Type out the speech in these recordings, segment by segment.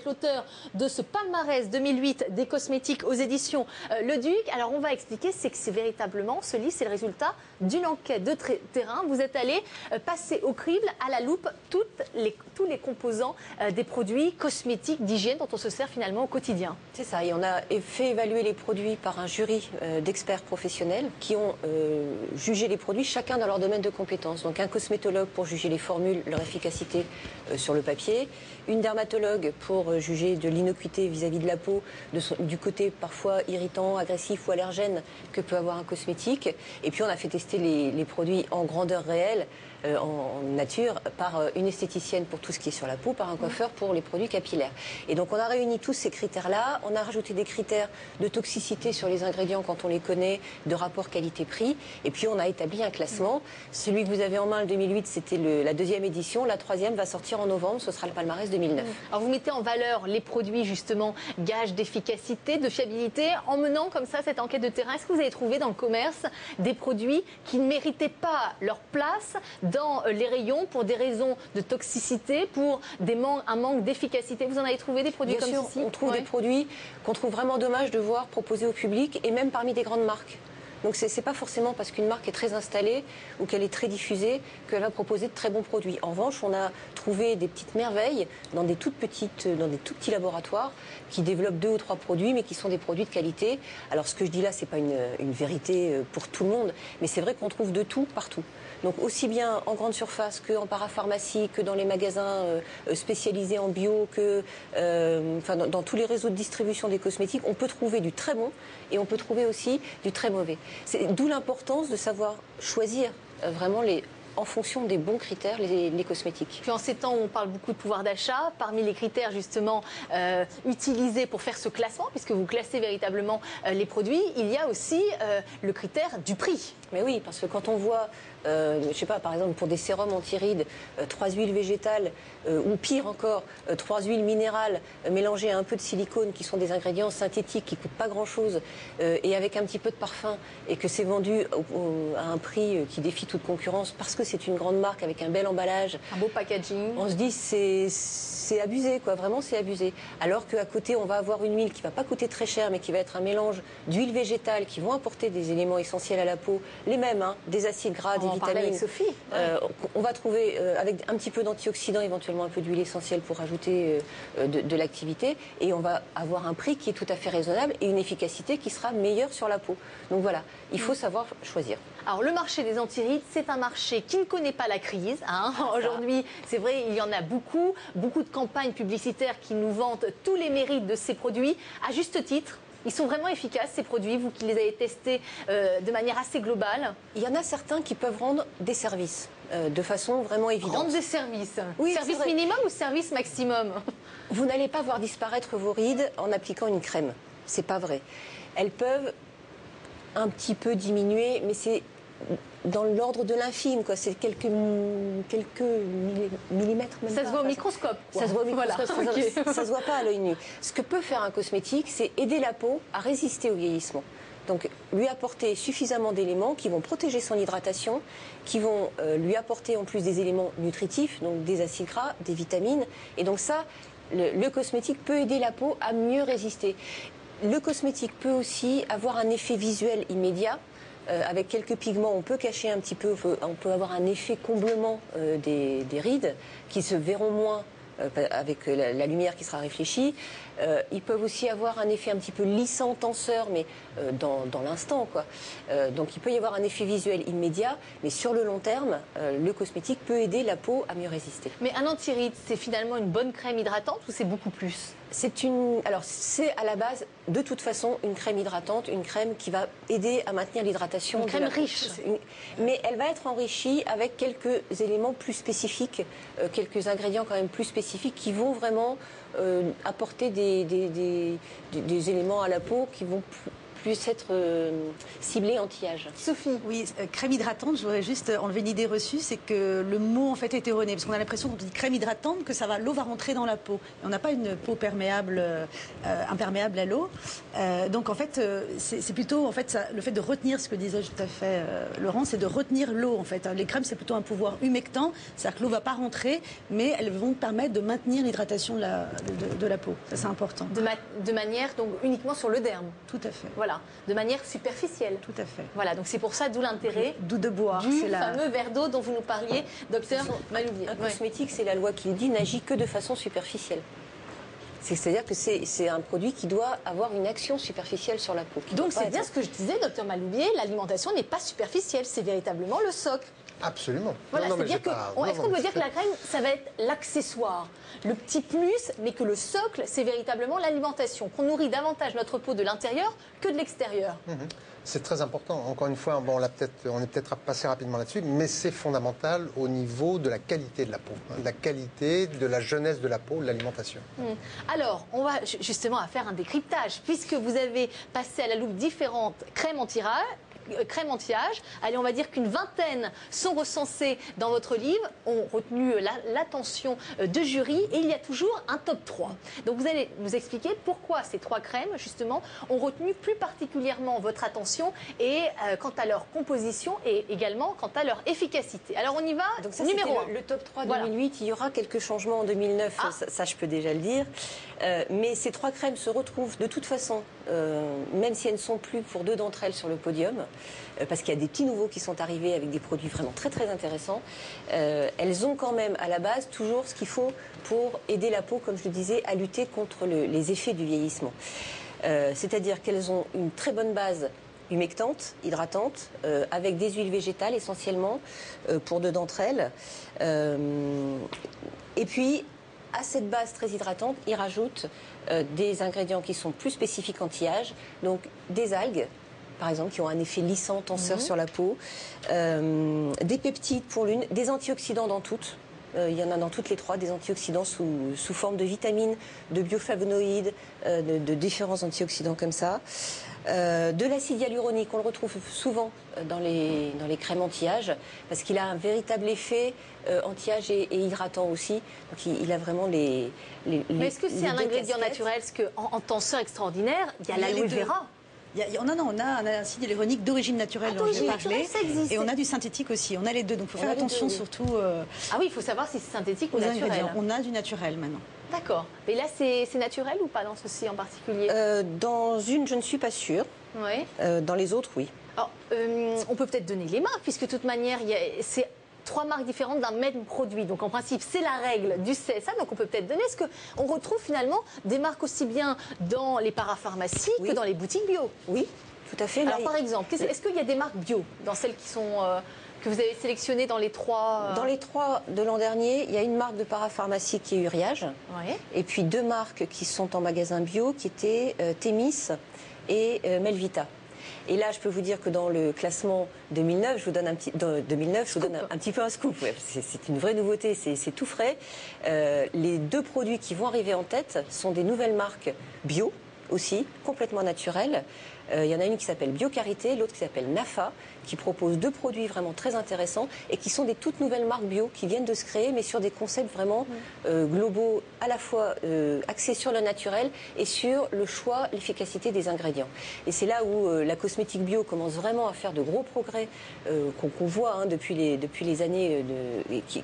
l'auteur de ce palmarès 2008 des cosmétiques aux éditions Le Duc. Alors on va expliquer, c'est que c'est véritablement, ce livre, c'est le résultat d'une enquête de terrain. Vous êtes allé passer au crible, à la loupe, tous les composants des produits cosmétiques d'hygiène dont on se sert finalement au quotidien. C'est ça, et on a fait évaluer les produits par un jury d'experts professionnels qui ont jugé les produits, chacun dans leur domaine de compétences. Donc un cosmétologue pour juger les formules, leur efficacité sur le papier, une dermatologue pour juger de l'innocuité vis-à-vis de la peau, du côté parfois irritant, agressif ou allergène que peut avoir un cosmétique. Et puis on a fait tester les produits en grandeur réelle, en nature, par une esthéticienne pour tout ce qui est sur la peau, par un coiffeur pour les produits capillaires. Et donc on a réuni tous ces critères-là, on a rajouté des critères de toxicité sur les ingrédients quand on les connaît, de rapport qualité-prix, et puis on a établi un classement. Celui que vous avez en main, le 2008, c'était la deuxième édition, la troisième va sortir en novembre, ce sera le palmarès 2009. Alors vous mettez en valeur les produits justement gages d'efficacité, de fiabilité, en menant comme ça cette enquête de terrain. Est-ce que vous avez trouvé dans le commerce des produits qui ne méritaient pas leur place dans les rayons pour des raisons de toxicité, pour un manque d'efficacité? Vous en avez trouvé des produits comme ceci? On trouve des produits qu'on trouve vraiment dommage de voir proposés au public et même parmi des grandes marques. Donc c'est pas forcément parce qu'une marque est très installée ou qu'elle est très diffusée qu'elle va proposer de très bons produits. En revanche, on a trouvé des petites merveilles dans des tout petits laboratoires qui développent 2 ou 3 produits, mais qui sont des produits de qualité. Alors ce que je dis là, c'est pas une vérité pour tout le monde, mais c'est vrai qu'on trouve de tout partout. Donc aussi bien en grande surface qu'en parapharmacie, que dans les magasins spécialisés en bio, que dans tous les réseaux de distribution des cosmétiques, on peut trouver du très bon et on peut trouver aussi du très mauvais. D'où l'importance de savoir choisir vraiment en fonction des bons critères, les cosmétiques. Puis en ces temps où on parle beaucoup de pouvoir d'achat, parmi les critères justement utilisés pour faire ce classement, puisque vous classez véritablement les produits, il y a aussi le critère du prix. Mais oui, parce que quand on voit, je sais pas, par exemple pour des sérums anti-rides, 3 huiles végétales, ou pire encore, 3 huiles minérales mélangées à un peu de silicone, qui sont des ingrédients synthétiques qui ne coûtent pas grand-chose, et avec un petit peu de parfum, et que c'est vendu à un prix qui défie toute concurrence, parce que c'est une grande marque avec un bel emballage. Un beau packaging. On se dit c'est abusé, quoi. Vraiment c'est abusé. Alors qu'à côté, on va avoir une huile qui ne va pas coûter très cher, mais qui va être un mélange d'huiles végétales qui vont apporter des éléments essentiels à la peau, les mêmes, des acides gras, des vitamines. Avec Sophie. On va trouver avec un petit peu d'antioxydants, éventuellement un peu d'huile essentielle pour ajouter de l'activité, et on va avoir un prix qui est tout à fait raisonnable et une efficacité qui sera meilleure sur la peau. Donc voilà, il faut savoir choisir. Alors le marché des antirides, c'est un marché qui ne connaît pas la crise. Aujourd'hui, c'est vrai, il y en a beaucoup de campagnes publicitaires qui nous vantent tous les mérites de ces produits, à juste titre. Ils sont vraiment efficaces, ces produits, vous qui les avez testés de manière assez globale? Il y en a certains qui peuvent rendre des services de façon vraiment évidente. Rendre des services? Oui, service minimum ou service maximum? Vous n'allez pas voir disparaître vos rides en appliquant une crème. C'est pas vrai. Elles peuvent un petit peu diminuer, mais c'est dans l'ordre de l'infime, quoi. C'est quelques millimètres. Même ça se voit au microscope, quoi. Ça se voit au microscope, voilà. Okay. Ça se voit pas à l'œil nu. Ce que peut faire un cosmétique, c'est aider la peau à résister au vieillissement. Donc lui apporter suffisamment d'éléments qui vont protéger son hydratation, qui vont lui apporter en plus des éléments nutritifs, donc des acides gras, des vitamines. Et donc ça, le cosmétique peut aider la peau à mieux résister. Le cosmétique peut aussi avoir un effet visuel immédiat. Avec quelques pigments, on peut cacher un petit peu, on peut avoir un effet comblement des rides qui se verront moins avec la lumière qui sera réfléchie. Ils peuvent aussi avoir un effet un petit peu lissant, tenseur, mais dans l'instant, quoi. Donc il peut y avoir un effet visuel immédiat, mais sur le long terme, le cosmétique peut aider la peau à mieux résister. Mais un anti-rides, c'est finalement une bonne crème hydratante ou c'est beaucoup plus? Alors c'est à la base, de toute façon, une crème hydratante, une crème qui va aider à maintenir l'hydratation. Une crème riche. Mais elle va être enrichie avec quelques éléments plus spécifiques, quelques ingrédients quand même plus spécifiques qui vont vraiment apporter des éléments à la peau qui vont plus être ciblé anti-âge. Sophie. Oui, crème hydratante, je voudrais juste enlever une idée reçue, c'est que le mot en fait est erroné, parce qu'on a l'impression quand on dit crème hydratante que l'eau va rentrer dans la peau. Et on n'a pas une peau perméable, imperméable à l'eau. Donc en fait, c'est plutôt en fait, le fait de retenir, ce que disait tout à fait Laurent, c'est de retenir l'eau en fait. Les crèmes, c'est plutôt un pouvoir humectant, c'est-à-dire que l'eau ne va pas rentrer, mais elles vont permettre de maintenir l'hydratation de la peau. Ça, c'est important. De manière donc uniquement sur le derme. Tout à fait. Voilà, de manière superficielle. Tout à fait. Voilà, donc c'est pour ça, d'où l'intérêt d'où de boire. Du fameux verre d'eau dont vous nous parliez, docteur Maloubier. Un cosmétique, c'est la loi qui le dit, n'agit que de façon superficielle. C'est-à-dire que c'est un produit qui doit avoir une action superficielle sur la peau. Donc c'est bien ce que je disais, docteur Maloubier, l'alimentation n'est pas superficielle, c'est véritablement le socle. Absolument. Voilà, c'est-à-dire que, est-ce qu'on peut dire que la crème, ça va être l'accessoire, le petit plus, mais que le socle, c'est véritablement l'alimentation, qu'on nourrit davantage notre peau de l'intérieur que de l'extérieur. C'est très important. Encore une fois, bon, on est peut-être passé rapidement là-dessus, mais c'est fondamental au niveau de la qualité de la peau, de la qualité, de la jeunesse de la peau, de l'alimentation. Alors, on va justement faire un décryptage, puisque vous avez passé à la loupe différentes crèmes anti-âge. Allez, on va dire qu'une vingtaine sont recensées dans votre livre, ont retenu l'attention de jury, et il y a toujours un top 3. Donc vous allez nous expliquer pourquoi ces 3 crèmes, justement, ont retenu plus particulièrement votre attention, et quant à leur composition, et également quant à leur efficacité. Alors on y va. Donc ça, numéro 1. Le top 3 2008, il y aura quelques changements en 2009, ça je peux déjà le dire. Mais ces 3 crèmes se retrouvent de toute façon, même si elles ne sont plus pour 2 d'entre elles sur le podium, parce qu'il y a des petits nouveaux qui sont arrivés avec des produits vraiment très très intéressants. Elles ont quand même à la base toujours ce qu'il faut pour aider la peau, comme je le disais, à lutter contre les effets du vieillissement. C'est-à-dire qu'elles ont une très bonne base humectante, hydratante, avec des huiles végétales essentiellement pour 2 d'entre elles. Et puis, à cette base très hydratante, ils rajoutent des ingrédients qui sont plus spécifiques anti-âge, donc des algues, par exemple, qui ont un effet lissant, tenseur sur la peau, des peptides pour l'une, des antioxydants dans toutes. Il y en a dans toutes les 3, des antioxydants sous forme de vitamines, de bioflavonoïdes, de différents antioxydants comme ça. De l'acide hyaluronique, on le retrouve souvent dans les crèmes anti-âge, parce qu'il a un véritable effet anti-âge et hydratant aussi. Donc il a vraiment les Mais est-ce que c'est un ingrédient naturel? Parce qu'en tenseur extraordinaire, il y a l'aloe vera. On a un acide hyaluronique d'origine naturelle dont j'ai parlé, ça existe. et on a du synthétique aussi. On a les deux, donc il faut faire attention surtout. Ah oui, il faut savoir si c'est synthétique ou naturel. On a du naturel maintenant. D'accord. Mais là, c'est naturel ou pas dans ceci en particulier? Dans une, je ne suis pas sûre. Oui. Dans les autres, oui. Alors, on peut peut-être donner les marques, puisque de toute manière, c'est 3 marques différentes d'un même produit. Donc en principe, c'est la règle du CSA. Donc on peut peut-être donner. Est-ce qu'on retrouve finalement des marques aussi bien dans les parapharmacies que dans les boutiques bio? Oui, tout à fait. Alors par exemple, est-ce qu'il y a des marques bio dans celles qui sont que vous avez sélectionnées dans les 3 Dans les 3 de l'an dernier, il y a une marque de parapharmacie qui est Uriage. Oui. Et puis 2 marques qui sont en magasin bio qui étaient Thémis et Melvita. Et là, je peux vous dire que dans le classement 2009, je vous donne un petit peu un scoop. Ouais, c'est une vraie nouveauté, c'est tout frais. Les 2 produits qui vont arriver en tête sont des nouvelles marques bio aussi, complètement naturelles. Il y en a une qui s'appelle Biocarité, l'autre qui s'appelle Nafa, qui propose 2 produits vraiment très intéressants et qui sont des toutes nouvelles marques bio qui viennent de se créer, mais sur des concepts vraiment globaux, à la fois axés sur le naturel et sur le choix, l'efficacité des ingrédients. Et c'est là où la cosmétique bio commence vraiment à faire de gros progrès qu'on voit depuis les années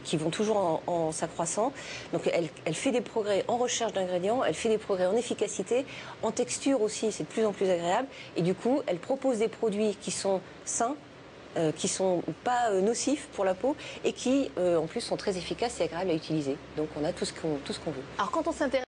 qui vont toujours en s'accroissant. Donc elle fait des progrès en recherche d'ingrédients, elle fait des progrès en efficacité, en texture aussi, c'est de plus en plus agréable. Et du coup, elle propose des produits qui sont sains, qui sont pas nocifs pour la peau et qui, en plus, sont très efficaces et agréables à utiliser. Donc, on a tout ce qu'on veut. Alors, quand on s'intéresse